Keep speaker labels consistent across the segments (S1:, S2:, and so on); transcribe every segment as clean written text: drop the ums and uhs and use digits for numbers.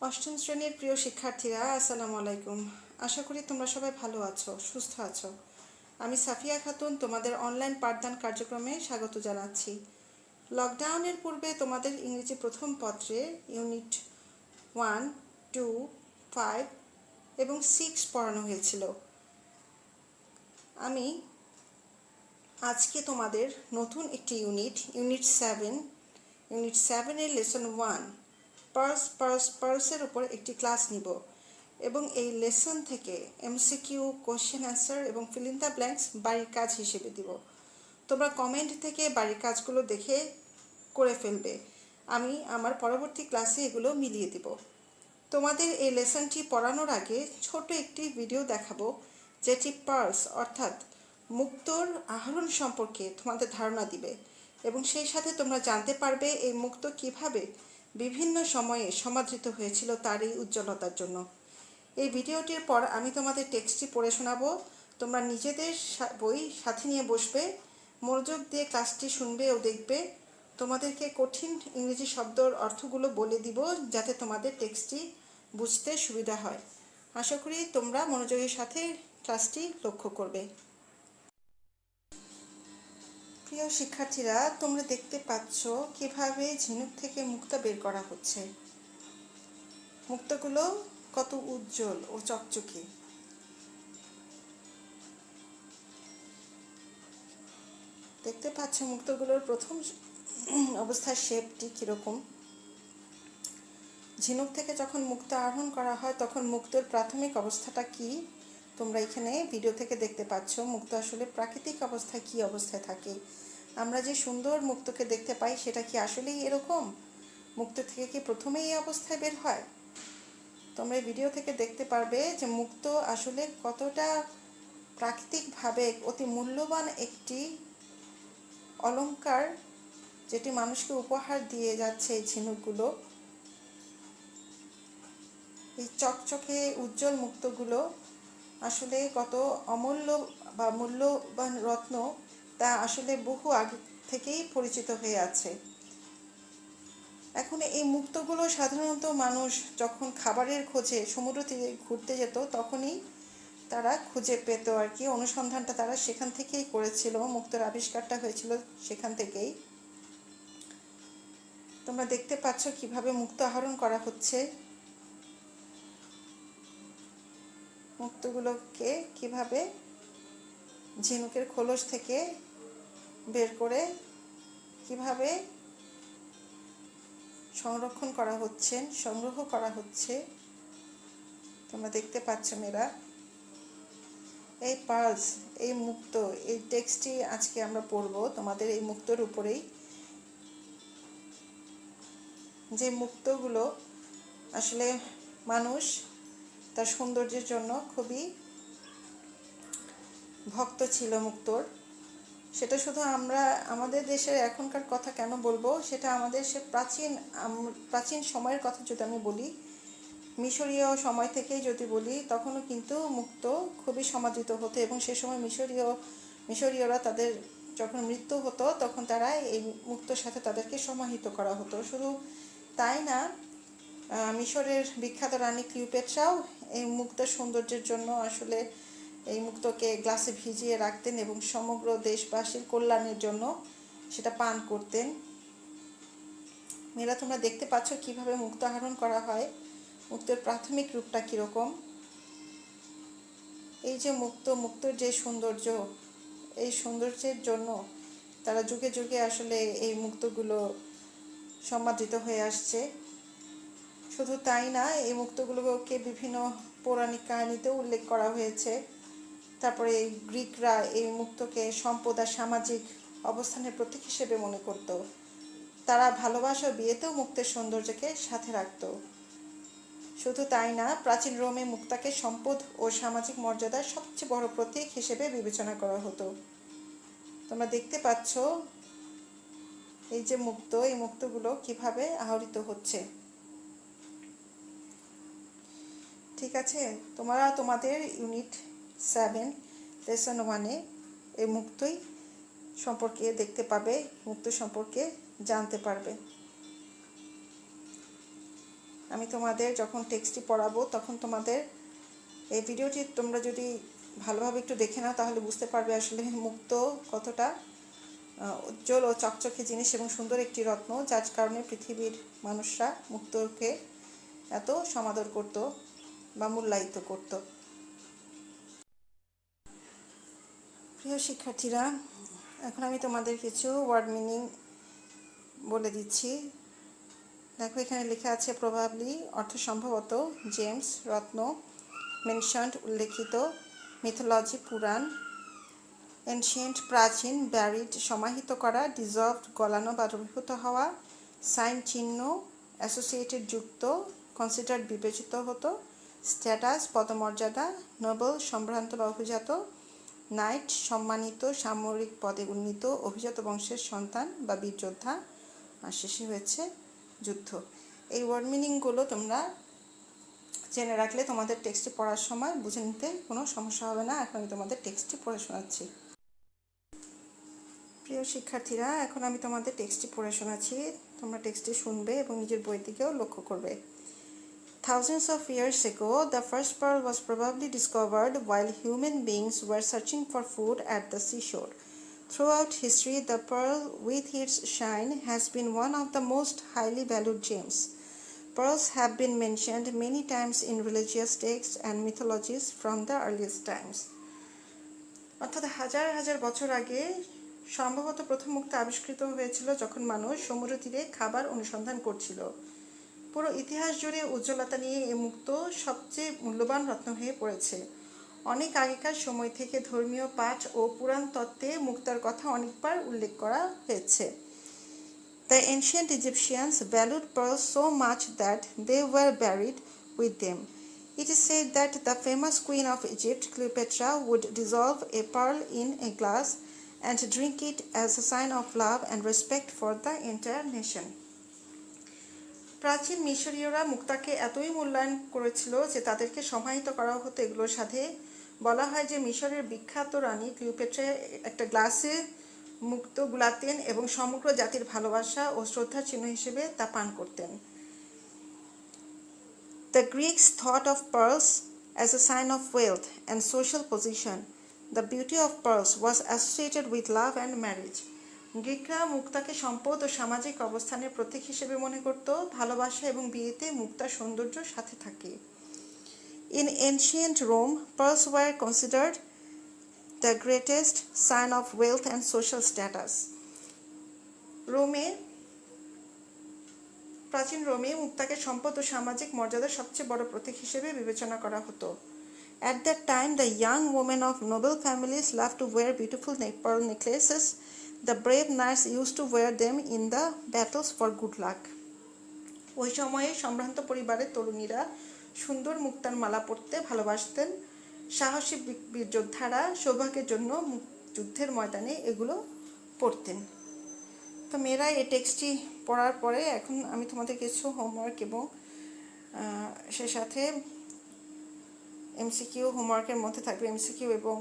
S1: অষ্টম শ্রেণীর প্রিয় শিক্ষার্থীরা, আসসালামু আলাইকুম। আশা করি তোমরা সবাই ভালো আছো, সুস্থ আছো। আমি সাফিয়া খাতুন তোমাদের অনলাইন পাঠদান কার্যক্রমে স্বাগত জানাচ্ছি। লকডাউনের পূর্বে তোমাদের ইংরেজি প্রথম পত্রে ইউনিট 1, 2, 5 এবং 6 পড়ানো হয়েছিল। আমি আজকে তোমাদের নতুন একটি ইউনিট 7 এর লেসন 1 পার্সের উপর একটি ক্লাস নিব এবং এই লেসন থেকে এমসিকিউ, কোশ্চেন অ্যান্সার এবং ফিল ইন দ্য ব্ল্যাঙ্কস বাড়ির কাজ হিসেবে দিব। তোমরা কমেন্ট থেকে বাড়ির কাজগুলো দেখে করে ফেলবে। আমি আমার পরবর্তী ক্লাসে এগুলো মিলিয়ে দিব। তোমাদের এই লেসনটি পড়ানোর আগে ছোট একটি ভিডিও দেখাবো, যেটি পার্স অর্থাৎ মুক্তোর আহরণ সম্পর্কে তোমাদের ধারণা দিবে এবং সেই সাথে তোমরা জানতে পারবে এই মুক্তো কিভাবে বিভিন্ন সময়ে সমাদৃত হয়েছিল তার এই উজ্জ্বলতার জন্য। এই ভিডিওটির পর আমি তোমাদের টেক্সটটি পড়ে শোনাবো। তোমরা নিজেদের বই সাথে নিয়ে বসবে, মনোযোগ দিয়ে ক্লাসটি শুনবে ও দেখবে। তোমাদেরকে কঠিন ইংরেজি শব্দর অর্থগুলো বলে দিব যাতে তোমাদের টেক্সটটি বুঝতে সুবিধা হয়। আশা করি তোমরা মনোযোগের সাথে ক্লাসটি লক্ষ্য করবে। প্রিয় শিক্ষার্থীরা, তোমরা দেখতে পাচ্ছ কিভাবে ঝিনুক থেকে মুক্তা বের করা হচ্ছে। মুক্তাগুলো কত উজ্জ্বল ও চকচকে। দেখতে পাচ্ছ মুক্তগুলোর প্রথম অবস্থার শেপটি কীরকম। ঝিনুক থেকে যখন মুক্তা আহরণ করা হয় তখন মুক্তোর প্রাথমিক অবস্থাটা কি তোমরা এখানে ভিডিও থেকে দেখতে পাচ্ছ। মুক্তো আসলে প্রাকৃতিক অবস্থায় কি অবস্থায় থাকে, আমরা যে সুন্দর মুক্তোকে দেখতে পাই সেটা কি আসলেই এরকম? মুক্তো থেকে কি প্রথমেই এই অবস্থায় বের হয়? তোমরা ভিডিও থেকে দেখতে পারবে যে মুক্তো আসলে কতটা প্রাকৃতিকভাবে অতি মূল্যবান একটি অলংকার, যেটি মানুষকে উপহার দিয়ে যাচ্ছে এই ঝিনুকগুলো। এই চকচকে উজ্জ্বল মুক্তগুলো আসলে কত অমূল্য বা মূল্যবান রত্ন তা আসলে বহু আগে থেকেই পরিচিত হয়ে আছে। এখন এই মুক্তগুলো সাধারণত মানুষ যখন খাবারের খোঁজে সমুদ্র তীরে ঘুরতে যেত তখনই তারা খুঁজে পেত আর কি। অনুসন্ধানটা তারা সেখান থেকেই করেছিল, মুক্তোর আবিষ্কারটা হয়েছিল সেখান থেকেই। তোমরা দেখতে পাচ্ছ কিভাবে মুক্তো আহরণ করা হচ্ছে। মুক্তোগুলোকে কিভাবে ঝিনুকের খোলস থেকে বের করে কিভাবে সংগ্রহ করা হচ্ছে তোমরা দেখতে পাচ্ছ মেয়েরা। এই পার্লস, এই মুক্তো, এই টেক্সটটি আজকে আমরা পড়ব তোমাদের এই মুক্তোর উপরেই। যে মুক্তোগুলো আসলে মানুষ তার সৌন্দর্যের জন্য খুবই ভক্ত ছিল মুক্তোর। সেটা শুধু আমরা আমাদের দেশের এখনকার কথা কেন বলবো, সেটা আমাদের সে প্রাচীন সময়ের কথা যদি আমি বলি, মিশরীয় সময় থেকেই যদি বলি, তখনও কিন্তু মুক্তো খুবই সমাদৃত হতো এবং সে সময় মিশরীয়রা তাদের যখন মৃত্যু হতো তখন তারা এই মুক্তোর সাথে তাদেরকে সমাহিত করা হতো। শুধু তাই না, মিশরের বিখ্যাত রানী ক্লিওপেট্রাও এই মুক্তোর সৌন্দর্যের জন্য আসলে এই মুক্তোকে গ্লাসে ভিজিয়ে রাখতেন এবং সমগ্র দেশবাসীর কল্যাণের জন্য সেটা পান করতেন। মেয়েরা, তোমরা দেখতে পাচ্ছ কিভাবে মুক্তো আহরণ করা হয়, মুক্তোর প্রাথমিক রূপটা কীরকম। এই যে মুক্তোর যে সৌন্দর্য, এই সৌন্দর্যের জন্য তারা যুগে যুগে আসলে এই মুক্তোগুলো সমাদৃত হয়ে আসছে। শুধু তাই না, এই মুক্তোগুলোকে বিভিন্ন পৌরাণিক কাহিনীতেও উল্লেখ করা হয়েছে। তারপরে গ্রিকরা এই মুক্তোকে সম্পদ আর সামাজিক অবস্থানের প্রতীক হিসেবে মনে করত। তারা ভালোবাসা ও বিয়েতেও মুক্তের সৌন্দর্যকে সাথে রাখত। শুধু তাই না, প্রাচীন রোমে মুক্তাকে সম্পদ ও সামাজিক মর্যাদার সবচেয়ে বড় প্রতীক হিসেবে বিবেচনা করা হতো। তোমরা দেখতে পাচ্ছ এই যে এই মুক্তোগুলো কিভাবে আহরিত হচ্ছে। ঠিক আছে, তোমরা তোমাদের ইউনিট 7 লেসন 1-এ এই মুক্তোই সম্পর্কে দেখতে পাবে, মুক্তো সম্পর্কে জানতে পারবে। আমি তোমাদের যখন টেক্সটটি পড়াবো তখন তোমাদের এই ভিডিওটি তোমরা যদি ভালোভাবে একটু দেখে নাও তাহলে বুঝতে পারবে আসলে মুক্ত কতটা উজ্জ্বল ও চকচকে জিনিস এবং সুন্দর একটি রত্ন, যার কারণে পৃথিবীর মানুষরা মুক্তকে এত সমাদর করত বা মূল্যায়িত করত। প্রিয় শিক্ষার্থীরা, এখন আমি তোমাদের কিছু ওয়ার্ড মিনিং বলে দিচ্ছি। দেখো, এখানে লেখা আছে প্রবাবলি অর্থ সম্ভবত, জেমস রত্ন, মেনশনড উল্লেখিত, মিথোলজি পুরাণ, এনশিয়েন্ট প্রাচীন, ব্যারিড সমাহিত করা, ডিজলভড গলানো বা দ্রবীভূত হওয়া, সাইন চিহ্ন, অ্যাসোসিয়েটেড যুক্ত, কনসিডার্ড বিবেচিত হতো, স্ট্যাটাস পদমর্যাদা, নোবেল সম্ভ্রান্ত বা অভিজাত, নাইট সম্মানিত সামরিক পদে উন্নীত অভিজাত বংশের সন্তান বা বীর যোদ্ধা, আর শেষে হয়েছে যুদ্ধ। এই ওয়ার্ড মিনিংগুলো তোমরা জেনে রাখলে তোমাদের টেক্সটটি পড়ার সময় বুঝে নিতে কোনো সমস্যা হবে না। এখন আমি তোমাদের টেক্সটটি পড়ে শোনাচ্ছি। প্রিয় শিক্ষার্থীরা, এখন আমি তোমাদের টেক্সটটি পড়ে শোনাচ্ছি, তোমরা টেক্সটটি শুনবে এবং নিজের বই দিকেও লক্ষ্য করবে। Thousands of years ago, the first pearl was probably discovered while human beings were searching for food at the seashore. Throughout history, the pearl, with its shine, has been one of the most highly valued gems. Pearls have been mentioned many times in religious texts and mythologies from the earliest times. অর্থাৎ হাজার হাজার বছর আগে সম্ভবত প্রথম মুক্তা আবিষ্কৃত হয়েছিল যখন মানুষ সমুদ্র তীরে খাবার অনুসন্ধান করছিল। পুরো ইতিহাস জুড়ে উজ্জ্বলতা নিয়ে এই মুক্ত সবচেয়ে মূল্যবান রত্ন হয়ে পড়েছে। অনেক আগেকার সময় থেকে ধর্মীয় পাঠ ও পুরাণ তত্ত্বে মুক্তার কথা অনেকবার উল্লেখ করা হয়েছে। The ancient Egyptians valued pearls so much that they were buried with them. It is said that the famous queen of Egypt, Cleopatra, would dissolve a pearl in a glass and drink it as a sign of love and respect for the entire nation. প্রাচীন মিশরীয়রা মুক্তাকে এতই মূল্যায়ন করেছিল যে তাদেরকে সমাহিত করা হতো এগুলোর সাথে। বলা হয় যে মিশরের বিখ্যাত রানী ক্লিওপেট্রা একটা গ্লাসে মুক্ত গুলাতেন এবং সমগ্র জাতির ভালোবাসা ও শ্রদ্ধার চিহ্ন হিসেবে তা পান করতেন। The Greeks thought of pearls as a sign of wealth and social position. The beauty of pearls was associated with love and marriage. গ্রিকরা মুক্তাকে সম্পদ ও সামাজিক অবস্থানের প্রতীক হিসেবে মনে করত। ভালোবাসা এবং বিয়েতে মুক্তার সৌন্দর্য সাথে থাকে। In ancient Rome, pearls were considered the greatest sign of wealth and social status. প্রাচীন রোমে মুক্তাকে সম্পদ ও সামাজিক মর্যাদার সবচেয়ে বড় প্রতীক হিসেবে বিবেচনা করা হতো। At that time, the young women of noble families loved to wear beautiful pearl necklaces. The brave knights used to wear them in the battles for good luck. ওই সময়ে সম্ভ্রান্ত পরিবারের তরুণীরা সুন্দর মুক্তার মালা পরতে ভালোবাসতেন। সাহসী বীর যোদ্ধারা সৌভাগ্যের জন্য যুদ্ধের ময়দানে এগুলো পরতেন। তো মেয়েরা এই টেক্সটটি পড়ার পরে এখন আমি তোমাদের কিছু হোমওয়ার্ক এবং সে সাথে এমসিকিউ, হোমওয়ার্কের মধ্যে থাকবে এমসিকিউ এবং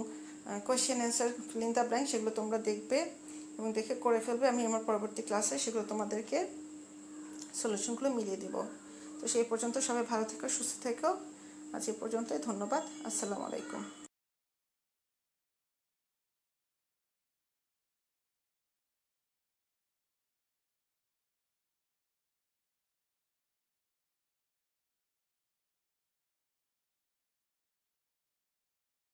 S1: question answer fill in the blank, সেগুলো তোমরা দেখবে এবং দেখে করে ফেলবে। আমি আমার পরবর্তী ক্লাসে সেগুলো তোমাদেরকে সলিউশনগুলো মিলিয়ে দিব। তো সেই পর্যন্ত সবাই ভালো থেকো, সুস্থ থেকো। আজ এই পর্যন্তই। ধন্যবাদ। আসসালামু আলাইকুম।